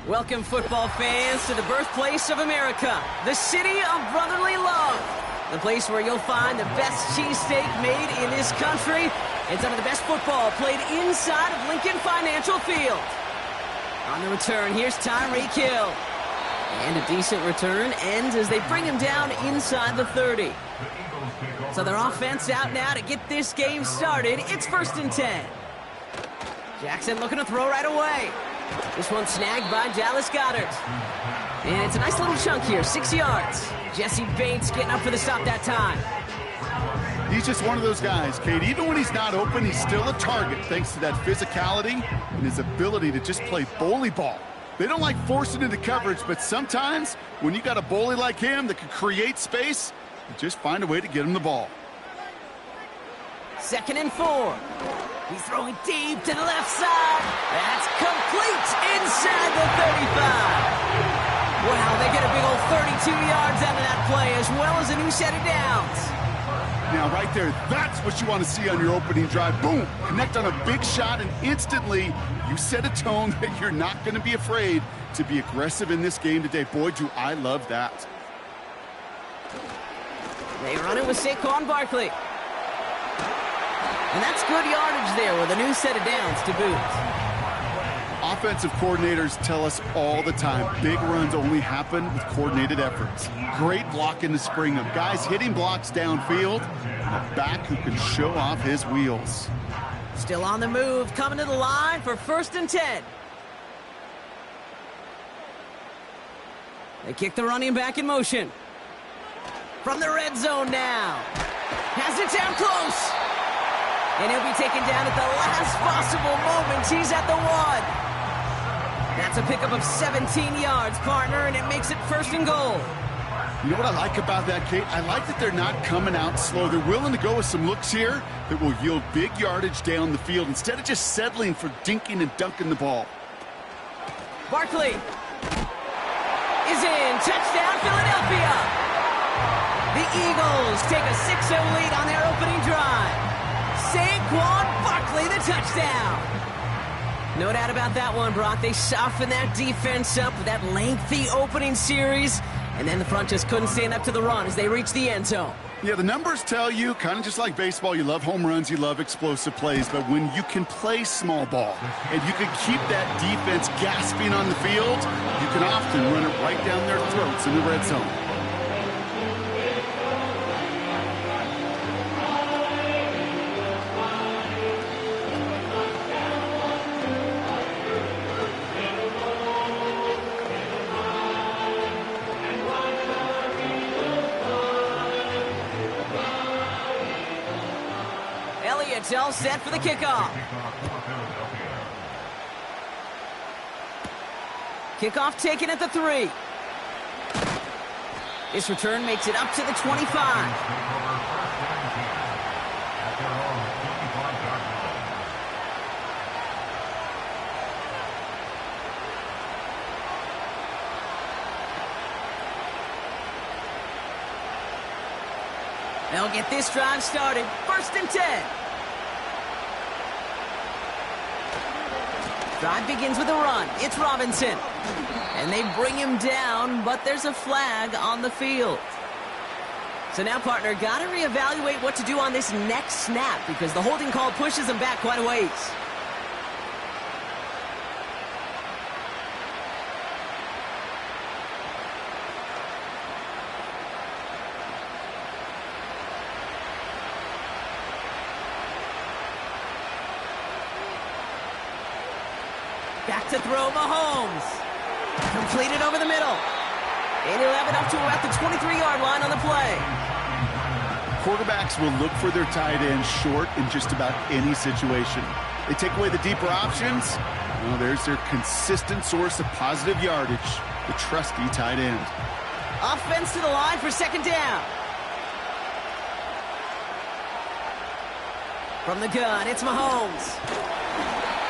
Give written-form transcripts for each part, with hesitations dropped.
Welcome, football fans, to the birthplace of America, the city of brotherly love. The place where you'll find the best cheesesteak made in this country and some of the best football played inside of Lincoln Financial Field. On the return, here's Tyreek Hill. And a decent return ends as they bring him down inside the 30. So their offense out now to get this game started. It's 1st and 10. Jackson looking to throw right away. This one snagged by Dallas Goedert. And it's a nice little chunk here, 6 yards. Jesse Bates getting up for the stop that time. He's just one of those guys, Kate. Even when he's not open, he's still a target thanks to that physicality and his ability to just play bully ball. They don't like forcing into coverage, but sometimes when you got a bully like him that can create space, you just find a way to get him the ball. 2nd and 4. He's throwing deep to the left side. That's complete inside the 35. Wow, they get a big old 32 yards out of that play, as well as a new set of downs. Now, right there, that's what you want to see on your opening drive. Boom! Connect on a big shot, and instantly you set a tone that you're not going to be afraid to be aggressive in this game today. Boy, do I love that. They run it with Saquon Barkley. And that's good yardage there with a new set of downs to boot. Offensive coordinators tell us all the time, big runs only happen with coordinated efforts. Great blocking to spring them. Guys hitting blocks downfield, and a back who can show off his wheels. Still on the move, coming to the line for 1st and 10. They kick the running back in motion. From the red zone now. Has it down close. And he'll be taken down at the last possible moment. He's at the 1. That's a pickup of 17 yards, partner, and it makes it 1st and goal. You know what I like about that, Kate? I like that they're not coming out slow. They're willing to go with some looks here that will yield big yardage down the field instead of just settling for dinking and dunking the ball. Barkley is in. Touchdown, Philadelphia. The Eagles take a 6-0 lead on their opening drive. Saquon Barkley, the touchdown. No doubt about that one, Brock. They softened that defense up with that lengthy opening series, and then the front just couldn't stand up to the run as they reached the end zone. Yeah, the numbers tell you, kind of just like baseball, you love home runs, you love explosive plays, but when you can play small ball and you can keep that defense gasping on the field, you can often run it right down their throats in the red zone. It's all set for the kickoff. Kickoff taken at the 3. This return makes it up to the 25. They'll get this drive started. 1st and 10. Drive begins with a run. It's Robinson. And they bring him down, but there's a flag on the field. So now, partner, got to reevaluate what to do on this next snap because the holding call pushes him back quite a ways. Back to throw, Mahomes. Completed over the middle. And he'll have it up to about the 23-yard line on the play. Quarterbacks will look for their tight end short in just about any situation. They take away the deeper options. Well, there's their consistent source of positive yardage, the trusty tight end. Offense to the line for 2nd down. From the gun, it's Mahomes.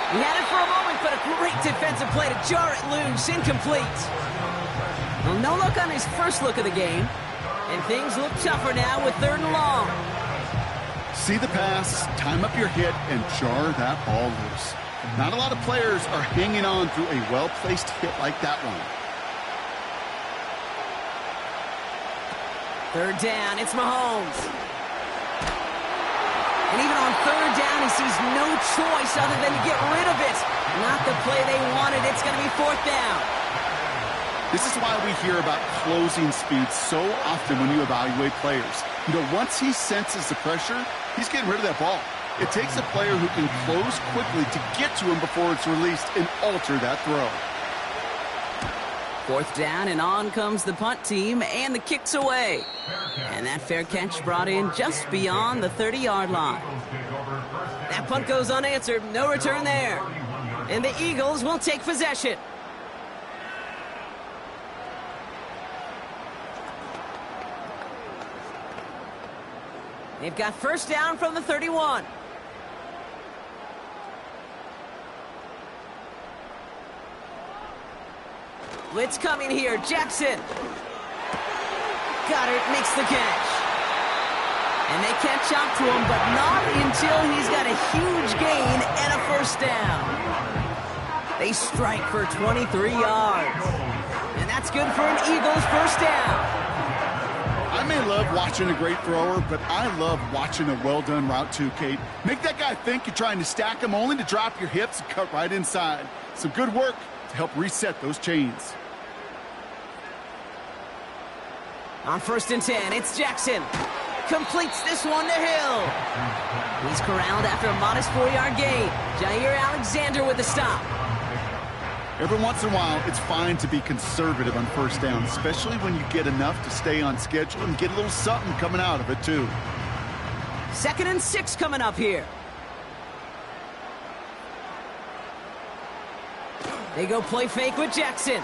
He had it for a moment, but a great defensive play to jar it loose. Incomplete. Well, no look on his first look of the game. And things look tougher now with 3rd and long. See the pass, time up your hit, and jar that ball loose. Not a lot of players are hanging on through a well-placed hit like that one. Third down, it's Mahomes. And even on third down, he sees no choice other than to get rid of it. Not the play they wanted. It's going to be fourth down. This is why we hear about closing speed so often when you evaluate players. You know, once he senses the pressure, he's getting rid of that ball. It takes a player who can close quickly to get to him before it's released and alter that throw. Fourth down, and on comes the punt team, and the kick's away. And that fair catch brought in just beyond the 30-yard line. That punt goes unanswered. No return there. And the Eagles will take possession. They've got first down from the 31. Blitz coming here. Jackson. Goddard makes the catch. And they catch up to him, but not until he's got a huge gain and a first down. They strike for 23 yards. And that's good for an Eagles first down. I may love watching a great thrower, but I love watching a well-done route too, Kate. Make that guy think you're trying to stack him only to drop your hips and cut right inside. Some good work to help reset those chains. On first and 10, it's Jackson. Completes this one to Hill. He's corralled after a modest 4-yard gain. Jair Alexander with the stop. Every once in a while, it's fine to be conservative on first down, especially when you get enough to stay on schedule and get a little something coming out of it, too. 2nd and 6 coming up here. They go play fake with Jackson.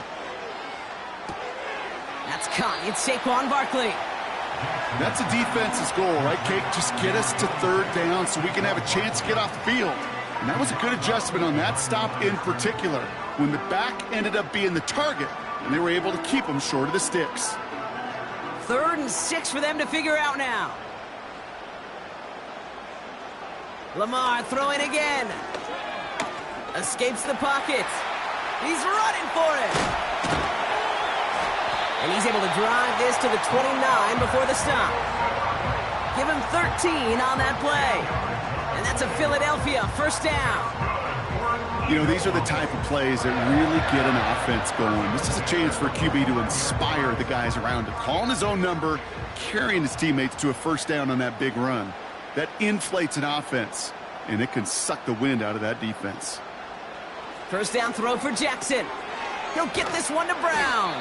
That's caught. It's Saquon Barkley. That's a defense's goal, right, Kate? Just get us to third down so we can have a chance to get off the field. And that was a good adjustment on that stop in particular, when the back ended up being the target, and they were able to keep him short of the sticks. 3rd and 6 for them to figure out now. Lamar throwing again. Escapes the pocket. He's running for it. And he's able to drive this to the 29 before the stop. Give him 13 on that play. And that's a Philadelphia first down. You know, these are the type of plays that really get an offense going. This is a chance for a QB to inspire the guys around him. Calling his own number, carrying his teammates to a first down on that big run. That inflates an offense, and it can suck the wind out of that defense. First down throw for Jackson. He'll get this one to Brown.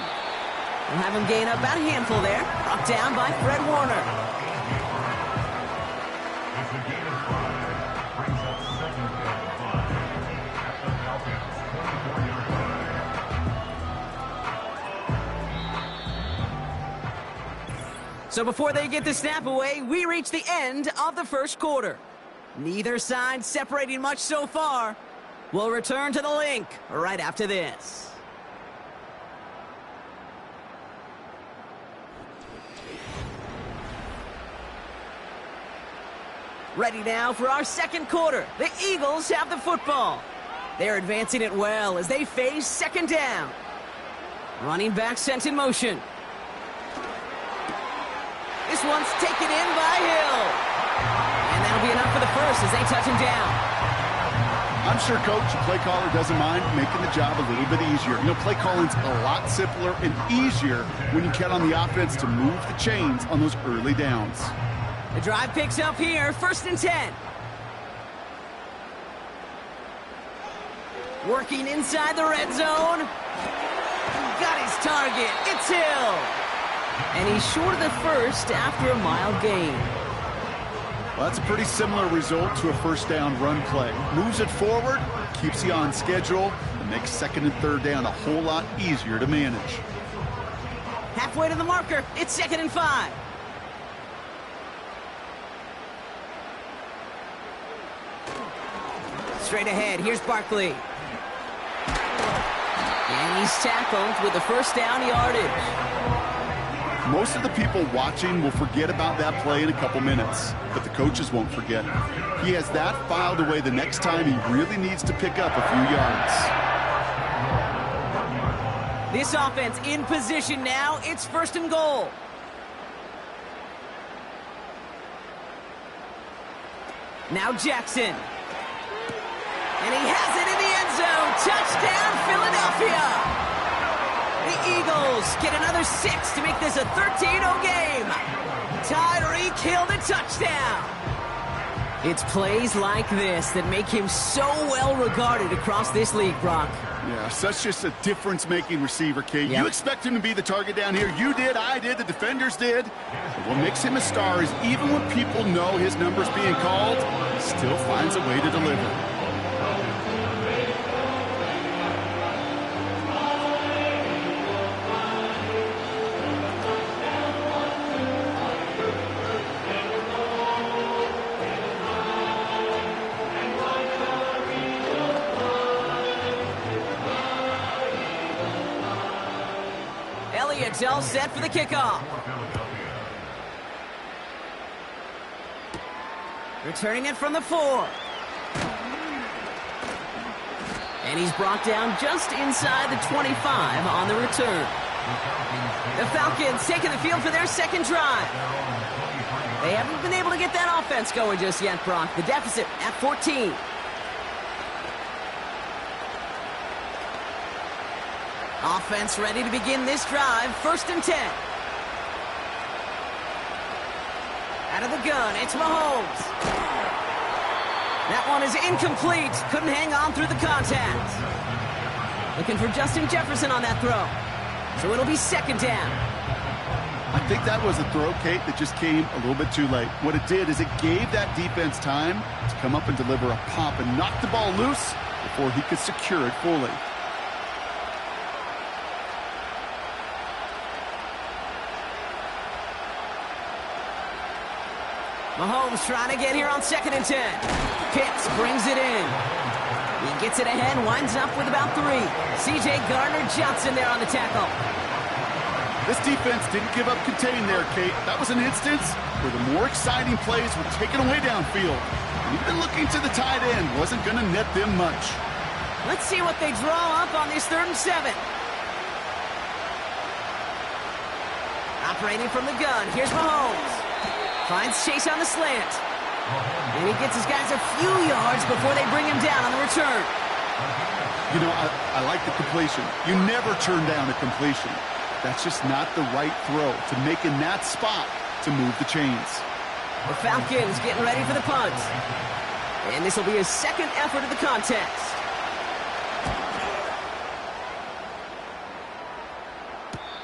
We'll have him gain up about a handful there. Brought down by Fred Warner. So before they get the snap away, we reach the end of the first quarter. Neither side separating much so far. We'll return to the link right after this. Ready now for our second quarter. The Eagles have the football. They're advancing it well as they face second down. Running back sent in motion. This one's taken in by Hill. And that'll be enough for the first as they touch him down. I'm sure, Coach, the play caller doesn't mind making the job a little bit easier. You know, play calling's a lot simpler and easier when you count on the offense to move the chains on those early downs. The drive picks up here, 1st and 10. Working inside the red zone. Got his target. It's Hill. And he's short of the first after a mile gain. Well, that's a pretty similar result to a first down run play. Moves it forward, keeps you on schedule, and makes second and third down a whole lot easier to manage. Halfway to the marker. It's 2nd and 5. Straight ahead. Here's Barkley. And he's tackled with the first down yardage. Most of the people watching will forget about that play in a couple minutes, but the coaches won't forget. He has that filed away the next time he really needs to pick up a few yards. This offense in position now. It's 1st and goal. Now Jackson. And he has it in the end zone. Touchdown, Philadelphia. The Eagles get another 6 to make this a 13-0 game. Tyreek Hill the touchdown. It's plays like this that make him so well regarded across this league, Brock. Yeah, such just a difference-making receiver, Kate. Yep. You expect him to be the target down here. You did, I did, the defenders did. But what makes him a star is even when people know his number's being called, he still finds a way to deliver. Elliott's all set for the kickoff. Returning it from the 4. And he's brought down just inside the 25 on the return. The Falcons taking the field for their second drive. They haven't been able to get that offense going just yet, Brock. The deficit at 14. Offense ready to begin this drive. 1st and 10. Out of the gun, it's Mahomes. That one is incomplete. Couldn't hang on through the contact. Looking for Justin Jefferson on that throw. So it'll be 2nd down. I think that was a throw, Kate, that just came a little bit too late. What it did is it gave that defense time to come up and deliver a pop and knock the ball loose before he could secure it fully. Mahomes trying to get here on 2nd and 10. Pitts brings it in. He gets it ahead, winds up with about 3. C.J. Gardner-Johnson there on the tackle. This defense didn't give up contain there, Kate. That was an instance where the more exciting plays were taken away downfield. And even looking to the tight end wasn't going to net them much. Let's see what they draw up on this 3rd and 7. Operating from the gun, here's Mahomes. Finds Chase on the slant. And he gets his guys a few yards before they bring him down on the return. You know, I like the completion. You never turn down a completion. That's just not the right throw to make in that spot to move the chains. The Falcons getting ready for the punt. And this will be his 2nd effort of the contest.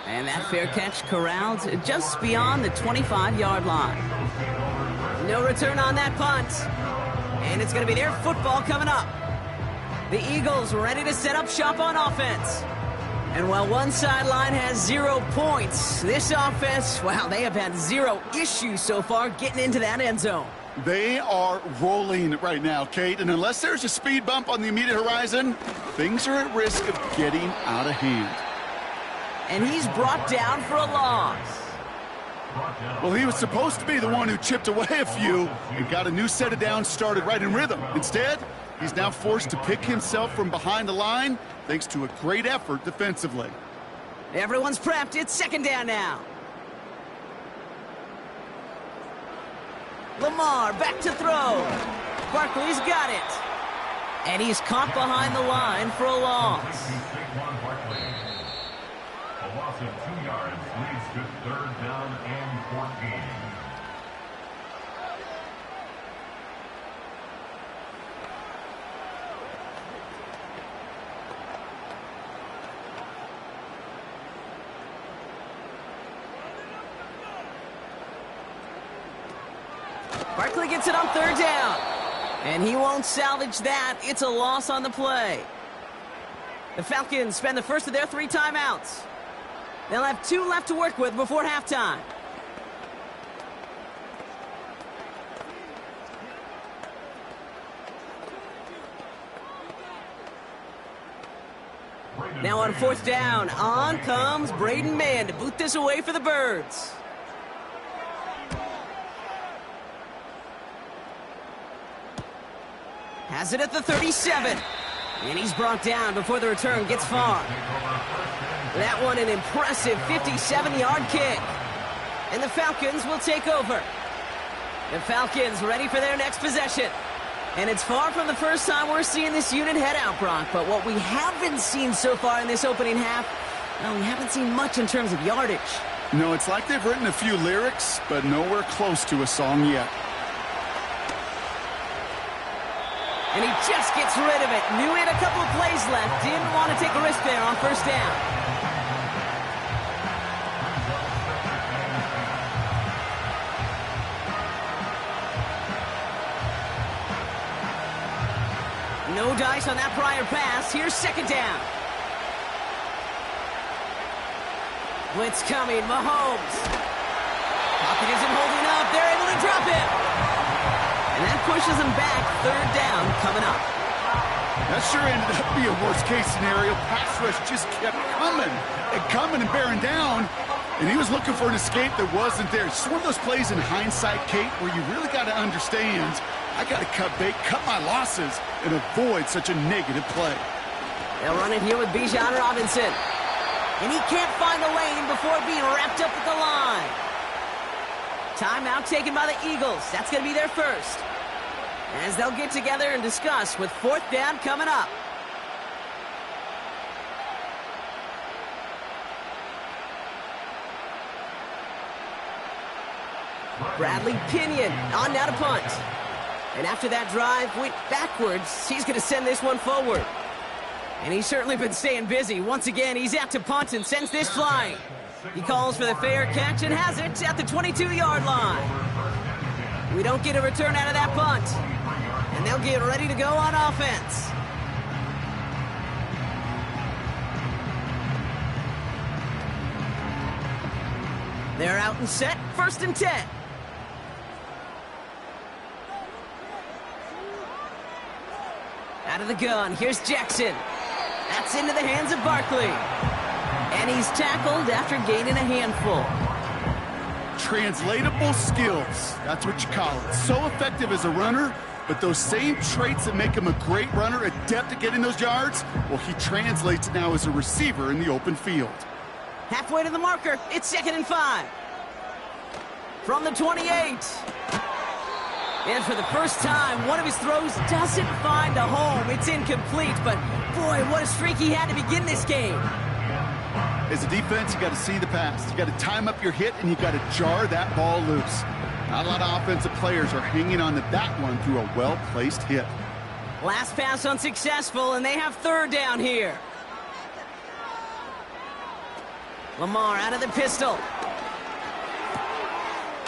And that fair catch corralled just beyond the 25-yard line. No return on that punt. And it's going to be their football coming up. The Eagles ready to set up shop on offense. And while one sideline has 0 points, this offense, wow, they have had 0 issues so far getting into that end zone. They are rolling right now, Kate, and unless there's a speed bump on the immediate horizon, things are at risk of getting out of hand. And he's brought down for a loss. Well, he was supposed to be the one who chipped away a few and got a new set of downs started right in rhythm. Instead, he's now forced to pick himself from behind the line thanks to a great effort defensively. Everyone's prepped. It's 2nd down now. Lamar back to throw. Barkley's got it. And he's caught behind the line for a loss. A loss of 2 yards leads to 3rd down and 14. Barkley gets it on 3rd down. And he won't salvage that. It's a loss on the play. The Falcons spend the first of their 3 timeouts. They'll have 2 left to work with before halftime. Now on 4th down, on comes Braden Mann to boot this away for the Birds. Has it at the 37. And he's brought down before the return gets far. That one an impressive 57-yard kick. And the Falcons will take over. The Falcons ready for their next possession. And it's far from the first time we're seeing this unit head out, Brock. But what we haven't seen so far in this opening half, well, we haven't seen much in terms of yardage. No, it's like they've written a few lyrics, but nowhere close to a song yet. And he just gets rid of it. Knew he had a couple of plays left. Didn't want to take a risk there on 1st down. No dice on that prior pass. Here's 2nd down. Blitz coming. Mahomes. Pocket isn't holding up. They're able to drop him. And that pushes him back. 3rd down coming up. That sure ended up being a worst-case scenario. Pass rush just kept coming and bearing down. And he was looking for an escape that wasn't there. It's one of those plays in hindsight, Kate, where you really got to understand, I got to cut bait, cut my losses, and avoid such a negative play. They'll run it here with Bijan Robinson. And he can't find a lane before being wrapped up at the line. Timeout taken by the Eagles. That's going to be their first. As they'll get together and discuss with 4th down coming up. Bradley Pinion on now to punt. And after that drive went backwards, he's going to send this one forward. And he's certainly been staying busy. Once again, he's out to punt and sends this flying. He calls for the fair catch and has it at the 22-yard line. We don't get a return out of that punt. And they'll get ready to go on offense. They're out and set. 1st and 10. Out of the gun. Here's Jackson. That's into the hands of Barkley. And he's tackled after gaining a handful. Translatable skills. That's what you call it. So effective as a runner, but those same traits that make him a great runner, adept at getting those yards, well, he translates now as a receiver in the open field. Halfway to the marker. It's 2nd and 5. From the 28. And for the first time, one of his throws doesn't find a home. It's incomplete, but boy, what a streak he had to begin this game. As a defense, you got to see the pass. You got to time up your hit, and you got to jar that ball loose. Not a lot of offensive players are hanging on to that one through a well-placed hit. Last pass unsuccessful, and they have 3rd down here. Lamar out of the pistol.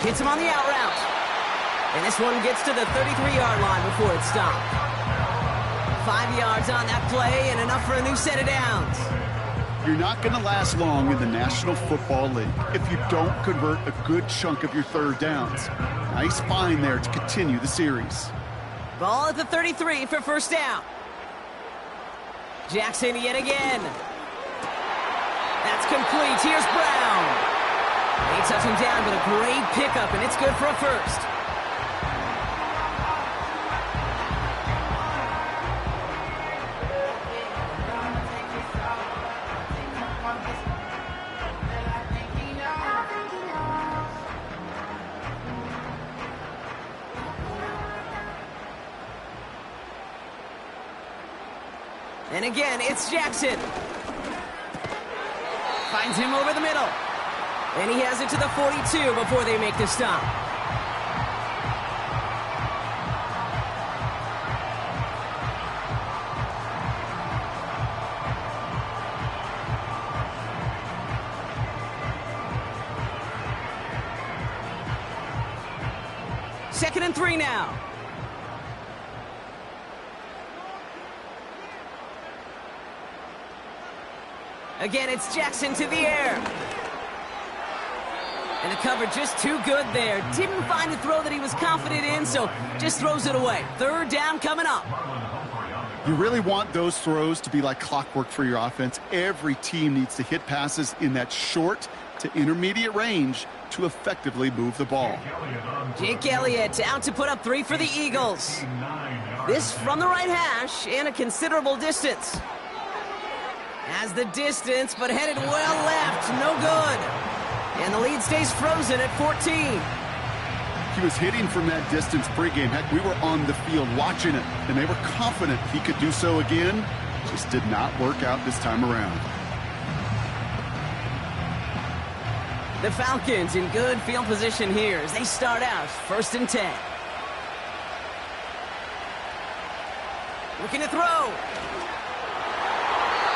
Hits him on the out route. And this one gets to the 33-yard line before it's stopped. 5 yards on that play and enough for a new set of downs. You're not going to last long in the National Football League if you don't convert a good chunk of your 3rd downs. Nice find there to continue the series. Ball at the 33 for 1st down. Jackson yet again. That's complete. Here's Brown. They touch him down, but a great pickup, and it's good for a first. And again, it's Jackson. Finds him over the middle. And he has it to the 42 before they make the stop. Second and 3 now. Again, it's Jackson to the air. And the cover just too good there. Didn't find a throw that he was confident in, so just throws it away. 3rd down coming up. You really want those throws to be like clockwork for your offense. Every team needs to hit passes in that short to intermediate range to effectively move the ball. Jake Elliott out to put up 3 for the Eagles. This from the right hash and a considerable distance. Has the distance, but headed well left. No good. And the lead stays frozen at 14. He was hitting from that distance pregame. Heck, we were on the field watching it, and they were confident he could do so again. Just did not work out this time around. The Falcons in good field position here as they start out 1st and 10. Looking to throw.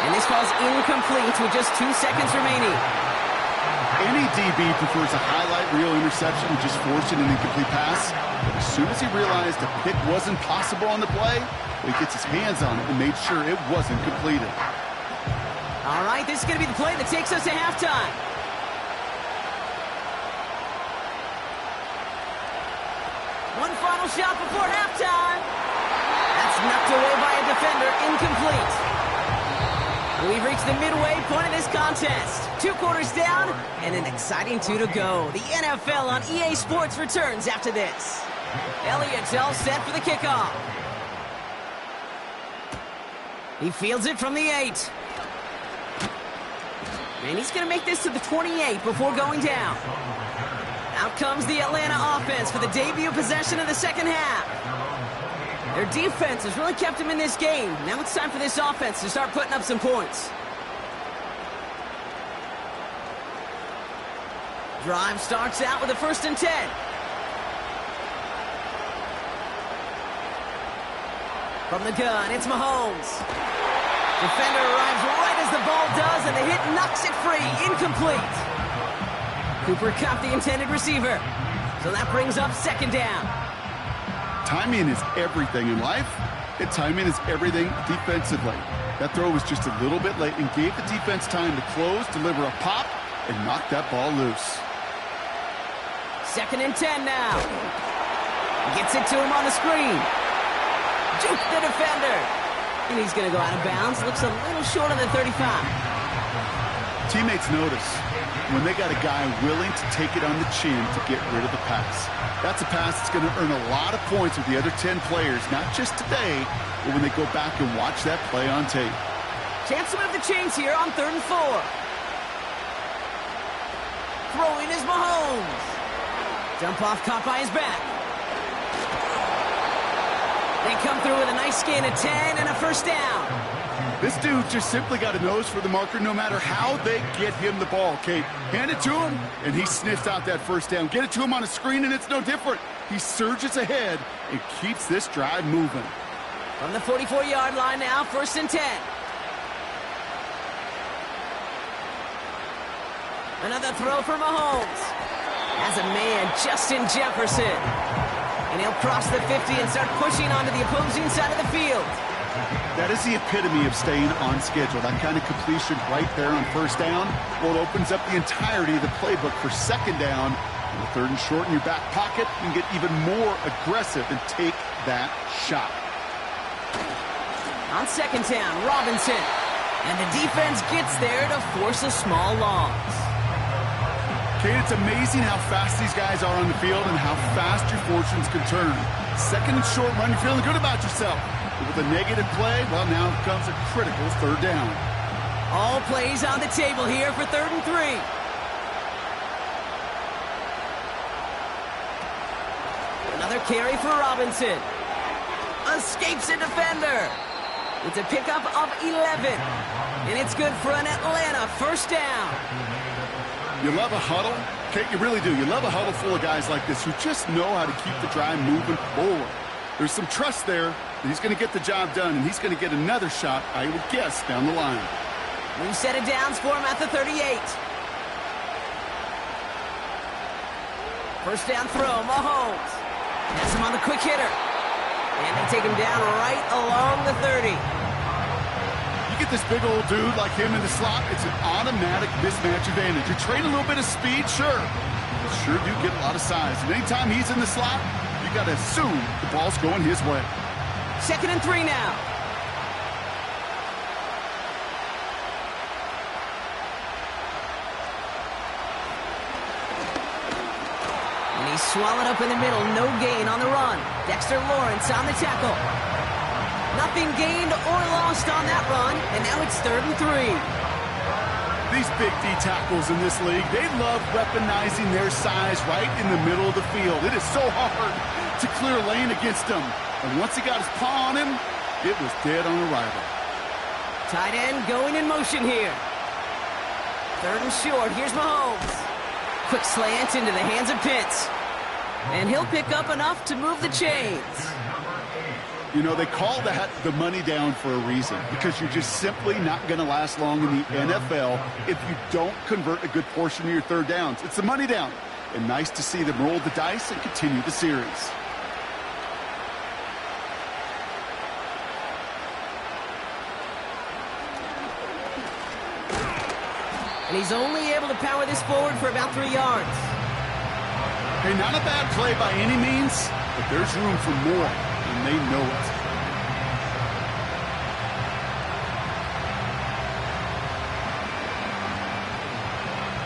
And this falls incomplete with just 2 seconds remaining. Any DB prefers a highlight reel interception, just forcing an incomplete pass. But as soon as he realized a pick wasn't possible on the play, he gets his hands on it and made sure it wasn't completed. All right, this is going to be the play that takes us to halftime. One final shot before halftime. That's knocked away by a defender, incomplete. We've reached the midway point of this contest. 2 quarters down and an exciting 2 to go. The NFL on EA Sports returns after this. Elliott's all set for the kickoff. He fields it from the 8. And he's going to make this to the 28 before going down. Out comes the Atlanta offense for the debut possession of the second half. Their defense has really kept them in this game. Now it's time for this offense to start putting up some points. Drive starts out with a 1st and 10. From the gun, it's Mahomes. Defender arrives right as the ball does, and the hit knocks it free. Incomplete. Cooper Kupp, the intended receiver. So that brings up 2nd down. Timing is everything in life, and timing is everything defensively. That throw was just a little bit late and gave the defense time to close, deliver a pop, and knock that ball loose. 2nd and 10 now. Gets it to him on the screen. Juke the defender. And he's going to go out of bounds. Looks a little short of the 35. Teammates notice when they got a guy willing to take it on the chin to get rid of the pass. That's a pass that's going to earn a lot of points with the other 10 players, not just today, but when they go back and watch that play on tape. Chance to move the chains here on 3rd and 4. Throwing is Mahomes. Dump off caught by his back. They come through with a nice gain of 10 and a 1st down. This dude just simply got a nose for the marker no matter how they get him the ball, Kate. Hand it to him, and he sniffs out that 1st down. Get it to him on a screen, and it's no different. He surges ahead and keeps this drive moving. From the 44-yard line now, 1st and 10. Another throw for Mahomes. Has a man, Justin Jefferson. And he'll cross the 50 and start pushing onto the opposing side of the field. That is the epitome of staying on schedule. That kind of completion right there on 1st down. Well, it opens up the entirety of the playbook for 2nd down. On the 3rd and short in your back pocket, you can get even more aggressive and take that shot. On 2nd down, Robinson. And the defense gets there to force a small loss. Kate, it's amazing how fast these guys are on the field and how fast your fortunes can turn. 2nd and short run, you're feeling good about yourself. But with a negative play, well, now comes a critical 3rd down. All plays on the table here for 3rd and 3. Another carry for Robinson. Escapes a defender. It's a pickup of 11. And it's good for an Atlanta 1st down. You love a huddle? Kate, you really do. You love a huddle full of guys like this who just know how to keep the drive moving forward. There's some trust there that he's going to get the job done, and he's going to get another shot, I would guess, down the line. New set of downs for him at the 38. 1st down throw, Mahomes. Has him on the quick hitter. And they take him down right along the 30. You get this big old dude like him in the slot, it's an automatic mismatch advantage. You train a little bit of speed, sure. You sure do get a lot of size. And anytime he's in the slot, you got to assume the ball's going his way. 2nd and 3 now. swallowed up in the middle. No gain on the run. Dexter Lawrence on the tackle. Nothing gained or lost on that run, and now it's 3rd and 3. These big D tackles in this league, they love weaponizing their size right in the middle of the field. It is so hard to clear a lane against him. And once he got his paw on him, it was dead on arrival. Tight end going in motion here. 3rd and short. Here's Mahomes. Quick slant into the hands of Pitts. And he'll pick up enough to move the chains. You know, they call that the money down for a reason, because you're just simply not going to last long in the NFL if you don't convert a good portion of your 3rd downs. It's the money down. And nice to see them roll the dice and continue the series. And he's only able to power this forward for about 3 yards. Hey, not a bad play by any means, but there's room for more, and they know it.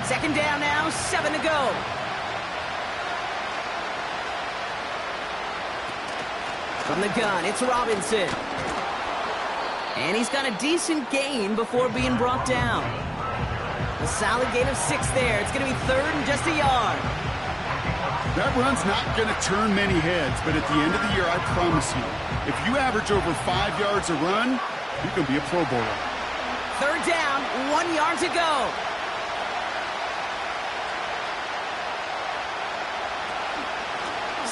Second down now, 7 to go. From the gun, it's Robinson. And he's got a decent gain before being brought down. A solid gain of 6 there. It's going to be 3rd and just a yard. That run's not going to turn many heads, but at the end of the year, I promise you, if you average over 5 yards a run, you're going to be a Pro Bowler. 3rd down, 1 yard to go.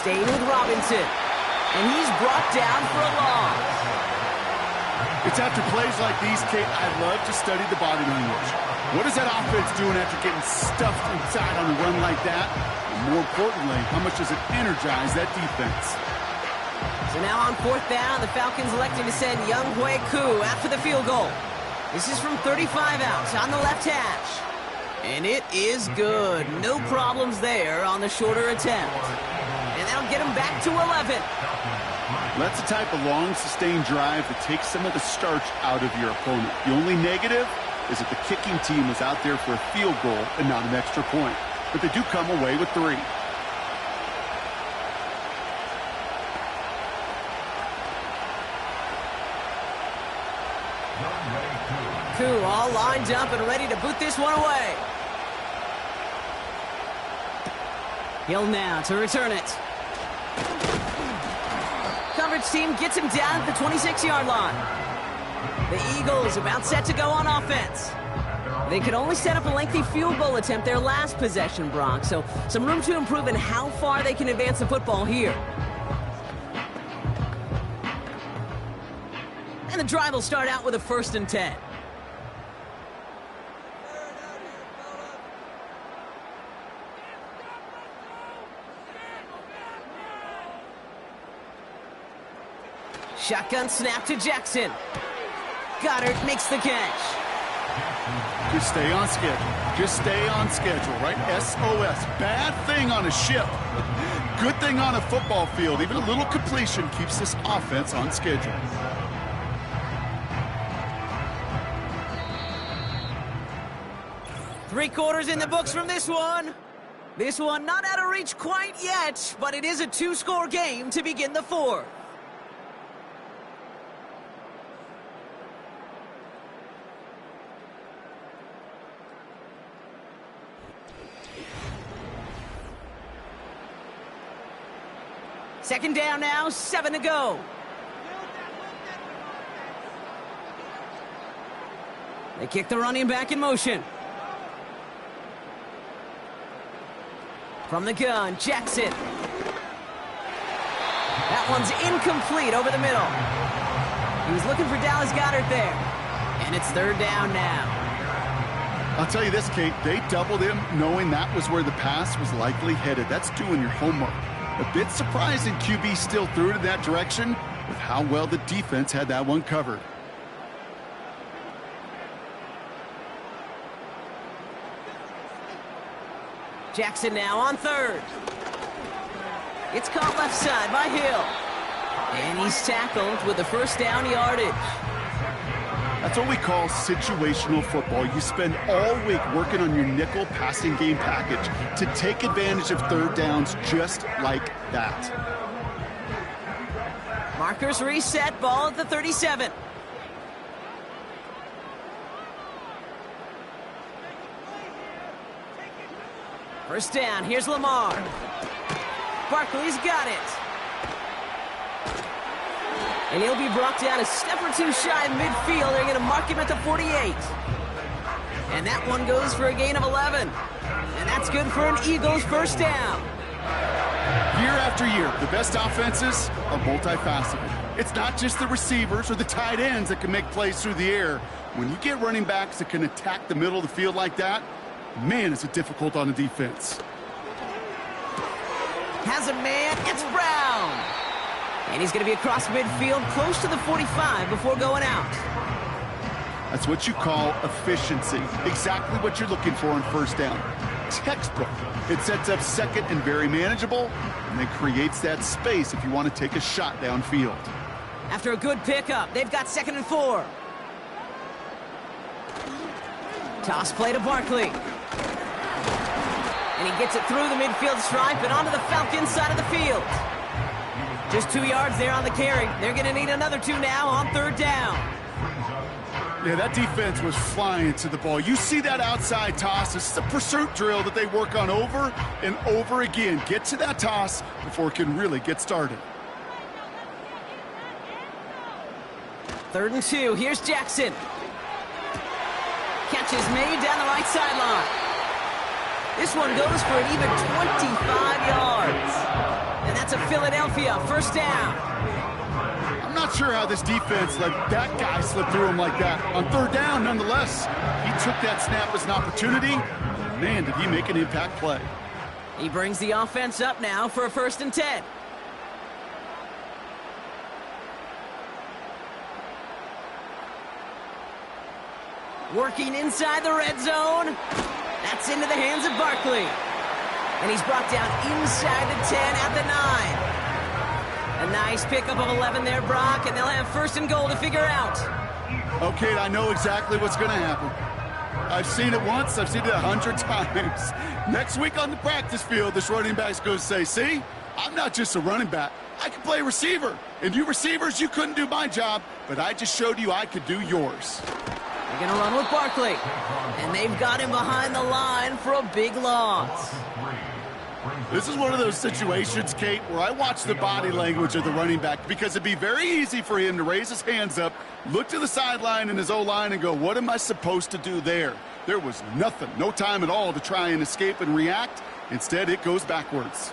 Staying with Robinson. And he's brought down for a loss. It's after plays like these, Kate, I love to study the body language. What is that offense doing after getting stuffed inside on a run like that? And more importantly, how much does it energize that defense? So now on 4th down, the Falcons electing to send Younghoe Koo after the field goal. This is from 35 out on the left hash. And it is good. No problems there on the shorter attempt. And that'll get him back to 11. That's the type of long, sustained drive that takes some of the starch out of your opponent. The only negative is that the kicking team was out there for a field goal and not an extra point. But they do come away with 3. Koo all lined up and ready to boot this one away. Hill now to return it. Coverage team gets him down at the 26-yard line. The Eagles about set to go on offense. They could only set up a lengthy field goal attempt their last possession, Brock, so some room to improve in how far they can advance the football here. And the drive will start out with a 1st and 10. Shotgun snap to Jackson. Goddard makes the catch. Just stay on schedule. Just stay on schedule, right? SOS. Bad thing on a ship. Good thing on a football field. Even a little completion keeps this offense on schedule. Three quarters in the books from this one. This one not out of reach quite yet, but it is a 2-score game to begin the 4th. Second down now, 7 to go. They kick the running back in motion. From the gun, Jackson. That one's incomplete over the middle. He was looking for Dallas Goedert there. And it's 3rd down now. I'll tell you this, Kate, they doubled him knowing that was where the pass was likely headed. That's doing your homework. A bit surprising QB still threw it in that direction with how well the defense had that one covered. Jackson now on 3rd. It's caught left side by Hill. And he's tackled with the 1st down yardage. That's what we call situational football. You spend all week working on your nickel passing game package to take advantage of third downs just like that. Markers reset, ball at the 37. First down, here's Lamar. Barkley's got it. And he'll be brought down a step or two shy of midfield. They're going to mark him at the 48. And that one goes for a gain of 11. And that's good for an Eagles first down. Year after year, the best offenses are multifaceted. It's not just the receivers or the tight ends that can make plays through the air. When you get running backs that can attack the middle of the field like that, man, is it difficult on the defense. Has a man, it's Brown. And he's going to be across midfield, close to the 45 before going out. That's what you call efficiency. Exactly what you're looking for on first down. Textbook. It sets up second and very manageable, and then creates that space if you want to take a shot downfield. After a good pickup, they've got 2nd and 4. Toss play to Barkley. And he gets it through the midfield stripe and onto the Falcons side of the field. Just 2 yards there on the carry. They're going to need another 2 now on third down. Yeah, that defense was flying to the ball. You see that outside toss. This is a pursuit drill that they work on over and over again. Get to that toss before it can really get started. 3rd and 2. Here's Jackson. Catch is made down the right sideline. This one goes for an even 25 yards. And that's a Philadelphia first down. I'm not sure how this defense let that guy slip through him like that. On third down, nonetheless, he took that snap as an opportunity. Man, did he make an impact play. He brings the offense up now for a 1st and 10. Working inside the red zone. That's into the hands of Barkley. And he's brought down inside the 10 at the 9. A nice pickup of 11 there, Brock, and they'll have 1st and goal to figure out. Okay, I know exactly what's going to happen. I've seen it once, I've seen it 100 times. Next week on the practice field, this running back's going to say, see, I'm not just a running back. I can play receiver. And you receivers, you couldn't do my job, but I just showed you I could do yours. They're going to run with Barkley. And they've got him behind the line for a big loss. This is one of those situations, Kate, where I watch the body language of the running back because it'd be very easy for him to raise his hands up, look to the sideline in his O-line and go, what am I supposed to do there? There was nothing, no time at all to try and escape and react. Instead, it goes backwards.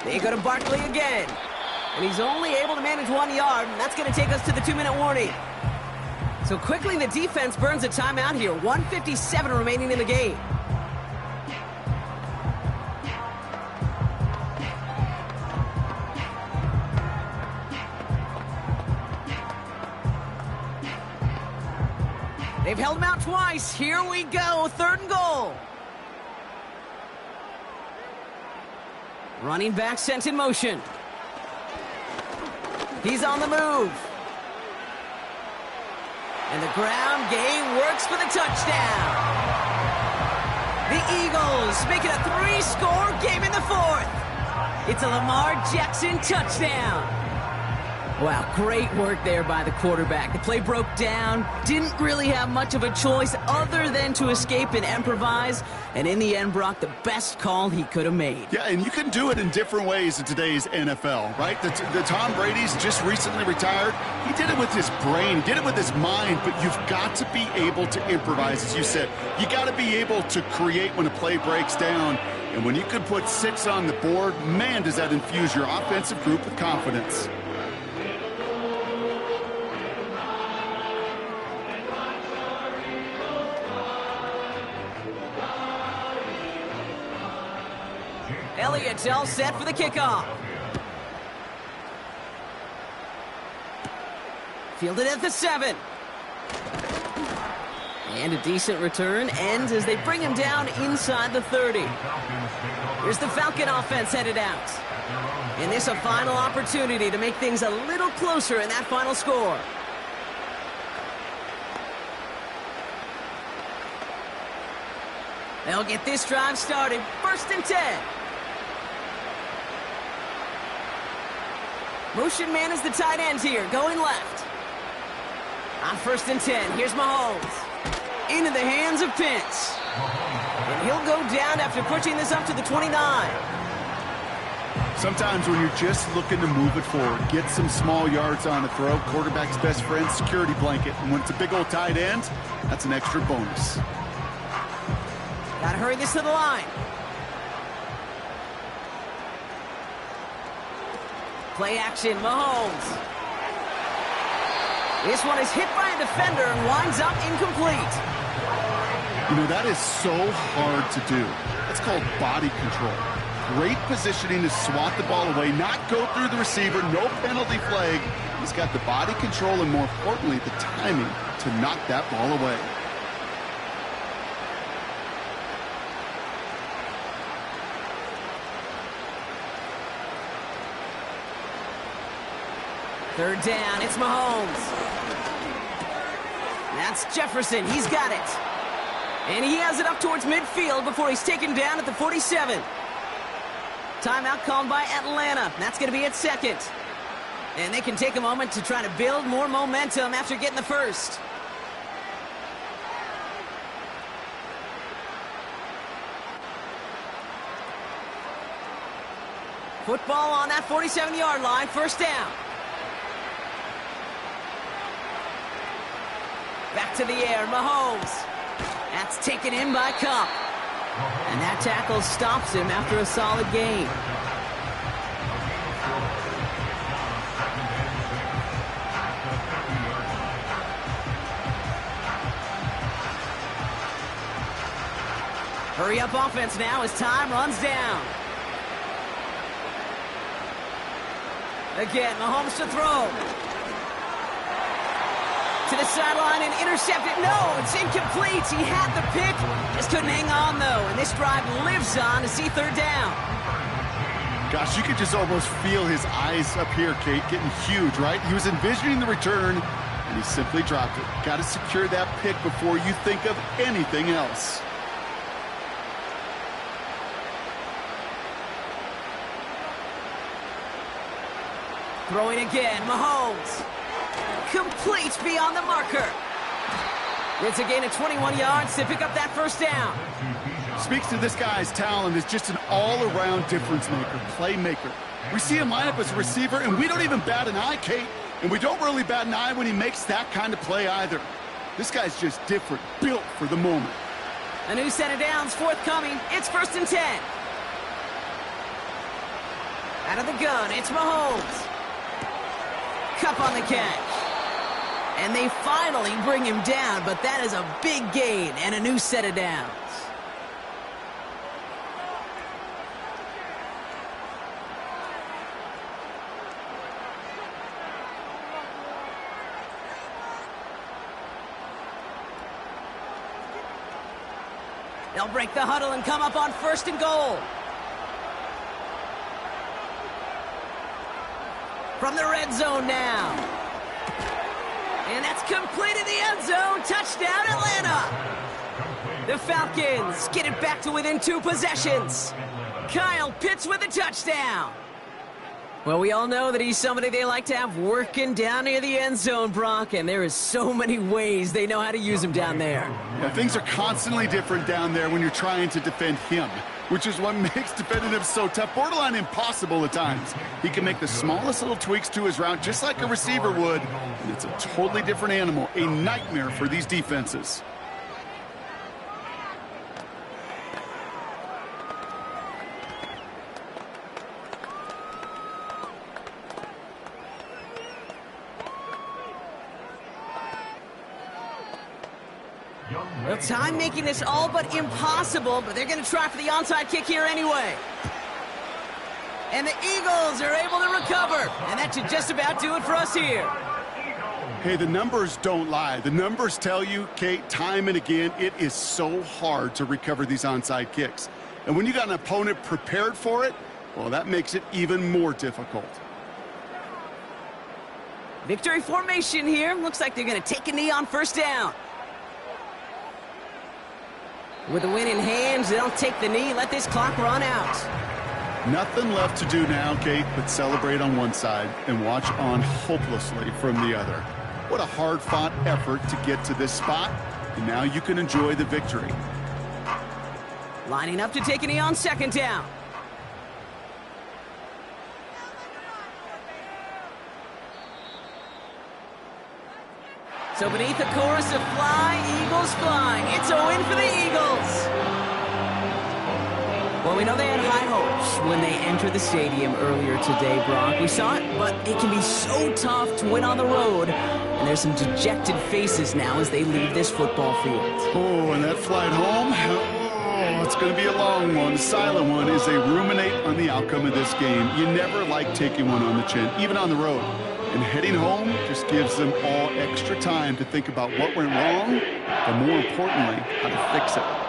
They go to Barkley again. And he's only able to manage 1 yard, and that's going to take us to the 2-minute warning. So quickly the defense burns a timeout here. 1:57 remaining in the game. They've held him out twice. Here we go. 3rd and goal. Running back sent in motion. He's on the move. And the ground game works for the touchdown. The Eagles make it a 3-score game in the 4th. It's a Lamar Jackson touchdown. Wow, great work there by the quarterback. The play broke down, didn't really have much of a choice other than to escape and improvise. And in the end, Brock, the best call he could have made. Yeah, and you can do it in different ways in today's NFL, right? The Tom Brady's just recently retired. He did it with his brain, he did it with his mind, but you've got to be able to improvise, as you said. You got to be able to create when a play breaks down. And when you can put 6 on the board, man, does that infuse your offensive group with confidence. Elliott's all set for the kickoff. Fielded at the 7. And a decent return ends as they bring him down inside the 30. Here's the Falcon offense headed out. And this a final opportunity to make things a little closer in that final score. They'll get this drive started. 1st and 10. Motion man is the tight end here, going left. On 1st and 10, here's Mahomes. Into the hands of Pitts. And he'll go down after pushing this up to the 29. Sometimes when you're just looking to move it forward, get some small yards on the throw, quarterback's best friend, security blanket. And when it's a big old tight end, that's an extra bonus. Gotta hurry this to the line. Play action, Mahomes. This one is hit by a defender and winds up incomplete. You know, that is so hard to do. That's called body control. Great positioning to swat the ball away, not go through the receiver, no penalty flag. He's got the body control and, more importantly, the timing to knock that ball away. Third down, it's Mahomes. That's Jefferson, he's got it. And he has it up towards midfield before he's taken down at the 47. Timeout called by Atlanta. That's going to be at 2nd. And they can take a moment to try to build more momentum after getting the first. Football on that 47-yard line, 1st down. Back to the air, Mahomes. That's taken in by Kupp. And that tackle stops him after a solid gain. Hurry up offense now as time runs down. Again, Mahomes to throw. To the sideline and intercepted. No, it's incomplete. He had the pick. Just couldn't hang on, though. And this drive lives on to see 3rd down. Gosh, you could just almost feel his eyes up here, Kate, getting huge, right? He was envisioning the return, and he simply dropped it. Got to secure that pick before you think of anything else. Throwing again, Mahomes. Complete beyond the marker. It's a gain of 21 yards to pick up that 1st down. Speaks to this guy's talent as just an all-around difference maker, playmaker. We see him line up as a receiver, and we don't even bat an eye, Kate. And we don't really bat an eye when he makes that kind of play either. This guy's just different, built for the moment. A new set of downs forthcoming. It's 1st and 10. Out of the gun, it's Mahomes. Kupp on the catch. And they finally bring him down, but that is a big gain and a new set of downs. They'll break the huddle and come up on 1st and goal. From the red zone now. And that's complete in the end zone. Touchdown, Atlanta. The Falcons get it back to within 2 possessions. Kyle Pitts with a touchdown. Well, we all know that he's somebody they like to have working down near the end zone, Brock, and there is so many ways they know how to use him down there. Yeah, things are constantly different down there when you're trying to defend him, which is what makes defending him so tough, borderline impossible at times. He can make the smallest little tweaks to his route just like a receiver would, and it's a totally different animal, a nightmare for these defenses. Well, time making this all but impossible, but they're going to try for the onside kick here anyway. And the Eagles are able to recover. And that should just about do it for us here. Hey, the numbers don't lie. The numbers tell you, Kate, time and again, it is so hard to recover these onside kicks. And when you got an opponent prepared for it, well, that makes it even more difficult. Victory formation here. Looks like they're going to take a knee on first down. With the win in hands, they'll take the knee, let this clock run out. Nothing left to do now, Kate, but celebrate on one side and watch on hopelessly from the other. What a hard-fought effort to get to this spot, and now you can enjoy the victory. Lining up to take a knee on second down. So beneath the chorus of Fly, Eagles Fly, it's a win for the Eagles. Well, we know they had high hopes when they entered the stadium earlier today, Brock. We saw it, but it can be so tough to win on the road. And there's some dejected faces now as they leave this football field. Oh, and that flight home, oh, it's going to be a long one, a silent one, as they ruminate on the outcome of this game. You never like taking one on the chin, even on the road. And heading home just gives them all extra time to think about what went wrong, but more importantly, how to fix it.